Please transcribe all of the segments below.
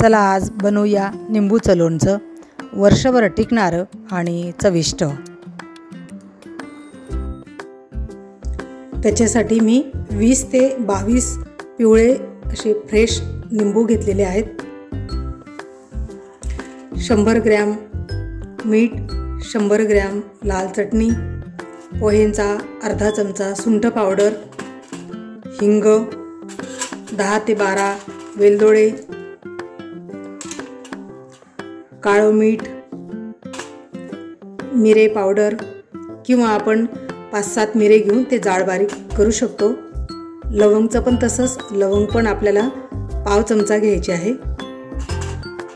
चला आज बनवूया निंबूचं लोणचं, वर्षभर टिकणारं आणि चविष्ट। त्याच्यासाठी मी 20 ते 22 पिवळे असे फ्रेश निंबू घेतलेले आहेत। 100 ग्रॅम मीठ, 100 ग्रॅम लाल चटणी, पोह्यांचा अर्धा चमचा सुंठ पावडर, हिंग, 10 ते 12 वेलदोडे, काळं मीठ, मिरे पावडर किंवा आपण 5-7 मिरे घेऊन ते जाड बारीक करू शकतो। लवंगचं पण तसंच, लवंग पण आपल्याला पाव चमचा घ्यायचे आहे,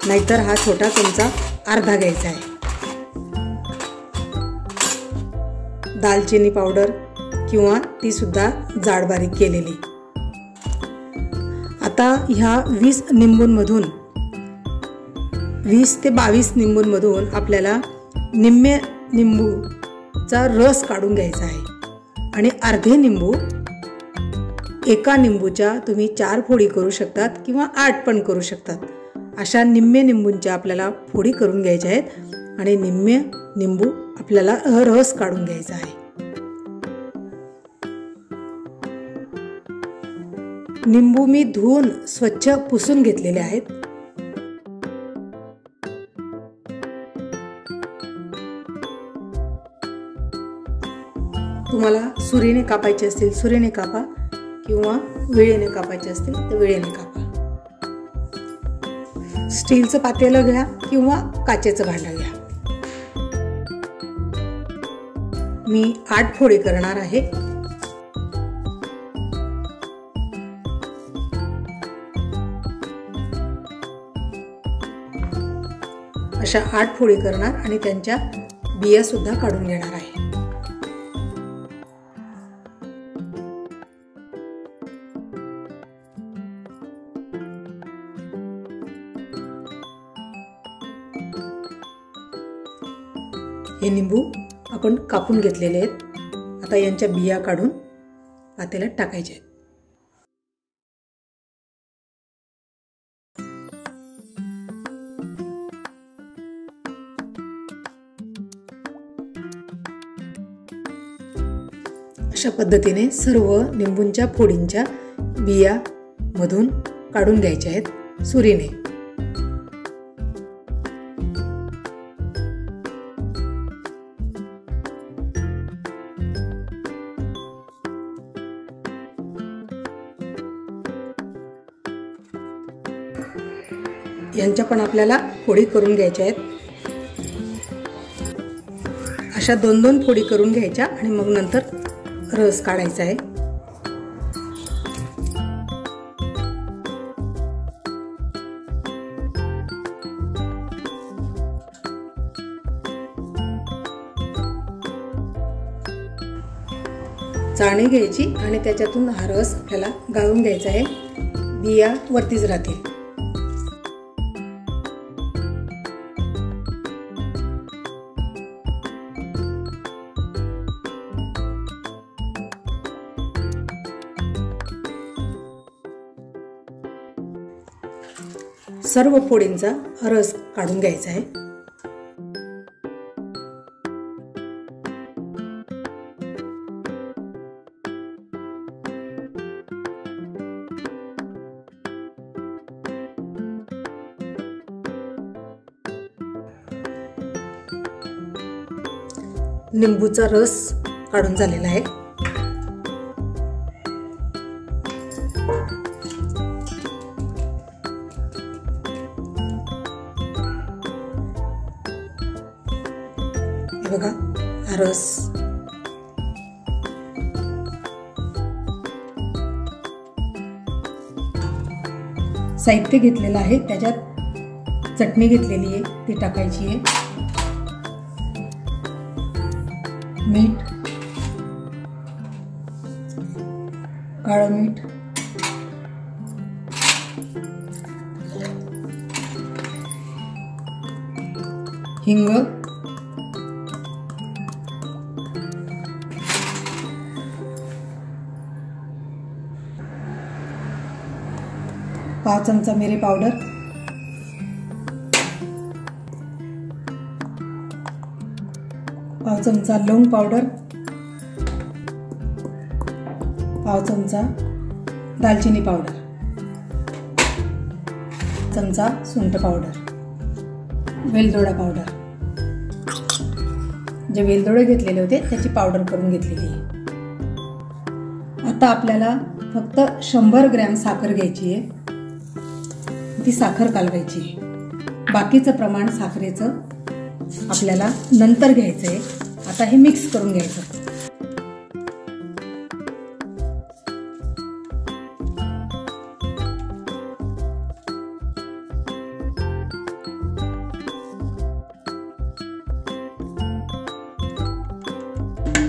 नाहीतर हा छोटा चमचा अर्धा घ्यायचा आहे। दालचिनी पावडर किंवा ती सुद्धा जाड बारीक केलेली। आता ह्या 20 निंबूंमधून 20 ते 22 निंबूंमधून आपल्याला निम्मे निंबूचा रस काढून घ्यायचा आहे आणि अर्धे निंबू, एका निंबूच्या तुम्ही 4 फोडी करू शकतात किंवा 8 पण करू शकतात। अशा निम्मे निंबूंच्या आपल्याला फोडी करून घ्यायच्या आहेत आणि निम्मे निंबू आपल्याला रस काढून घ्यायचा आहे। निंबू मी धुवून स्वच्छ पुसून घेतलेले आहेत। तुम्हाला सुरीने कापायचे असतील सुरीने कापा किंवा विळेने कापायचे असतील तर विळेने कापा। स्टीलचं पातेलं घ्या किंवा काचेचं भांडं घ्या। मी 8 फोडी करणार आहे। अशा 8 फोडी करणार आणि त्यांच्या बिया सुद्धा काढून घेणार आहे। हे निंबू आपण कापून घेतलेले आहेत। आता यांच्या बिया काढून पातेल्यात टाकायचे आहेत। अशा पद्धतीने सर्व निंबूंच्या फोडींच्या बिया मधून काढून घ्यायच्या आहेत सुरीने। यांच्या पण आपल्याला फोडी करून घ्यायच्या आहेत। अशा 2-2 फोडी करून घ्यायच्या आणि मग नंतर रस काढायचा आहे। चाळणी घ्यायची आणि त्याच्यातून हा रस आपल्याला गाळून घ्यायचा आहे। बिया वरतीच राहतील। सर्व फोडींचा रस काढून घ्यायचा आहे। निंबूचा रस काढून झालेला आहे। बघा हा रस। साहित्य घेतलेलं आहे, त्याच्यात चटणी घेतलेली आहे ती टाकायची आहे, मीठ, काळं मीठ, हिंग, पाव चमचा मिरी पावडर, पाव चमचा लवंग पावडर, पाव चमचा दालचिनी पावडर, चमचा सुंठ पावडर, वेलदोडा पावडर. जे वेलदोडे घेतलेले होते त्याची पावडर करून घेतलेली आहे. आता आपल्याला फक्त 100 ग्रॅम साखर घ्यायची आहे. ती साखर कालवायची आहे. बाकीचं प्रमाण साखरेचं आपल्याला नंतर घ्यायचं आहे. आता हे मिक्स करून घ्यायचं.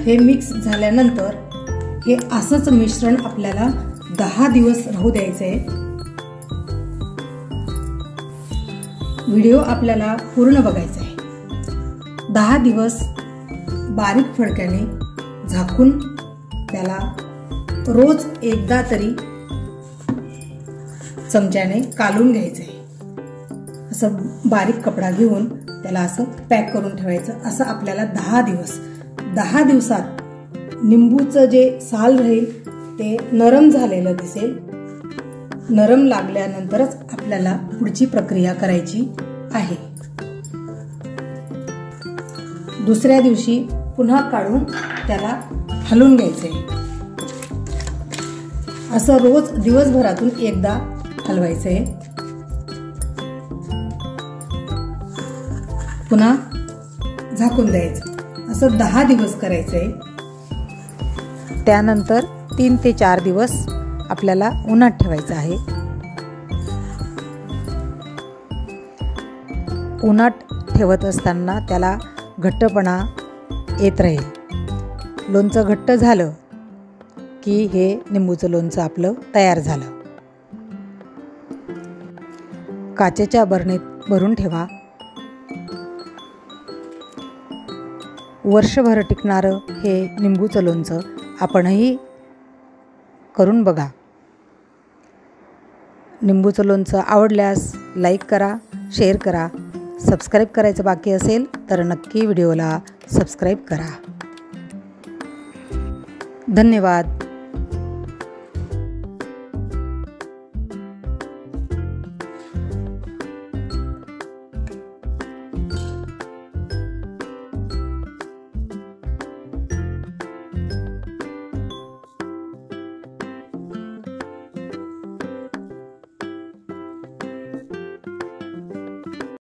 हे मिक्स झाल्यानंतर हे असंच मिश्रण आपल्याला 10 दिवस राहू द्यायचं आहे. व्हिडिओ आपल्याला पूर्ण बघायचा आहे. 10 दिवस बारीक फडक्याने झाकून त्याला रोज एकदा तरी चमच्याने कालून घ्यायचं आहे. असं बारीक कपडा घेऊन त्याला असं पॅक करून ठेवायचं. असं आपल्याला 10 दिवसात निंबूचं जे साल राहील ते नरम झालेलं दिसेल. नरम लागल्यानंतरच आपल्याला पुढची प्रक्रिया करायची आहे. दुसऱ्या दिवशी पुन्हा काढून त्याला हलवून घ्यायचे. असं रोज दिवसभरातून एकदा हलवायचे. पुन्हा झाकून द्यायचं. असं 10 दिवस करायचंय. त्यानंतर 3 ते 4 दिवस आपल्याला उन्हात ठेवायचं आहे. उन्हात ठेवत असताना त्याला घट्टपणा येत राहील. लोणचं घट्ट झालं की हे निंबूचं लोणचं आपलं तयार झालं. काचेच्या बरणीत भरून ठेवा. वर्षभर टिकणारं हे निंबूचं लोणचं आपणही करून बघा. निंबूचं लोणचं आवडल्यास लाईक करा, शेअर करा. सबस्क्राईब करायचं बाकी असेल तर नक्की व्हिडिओला सबस्क्राईब करा. धन्यवाद.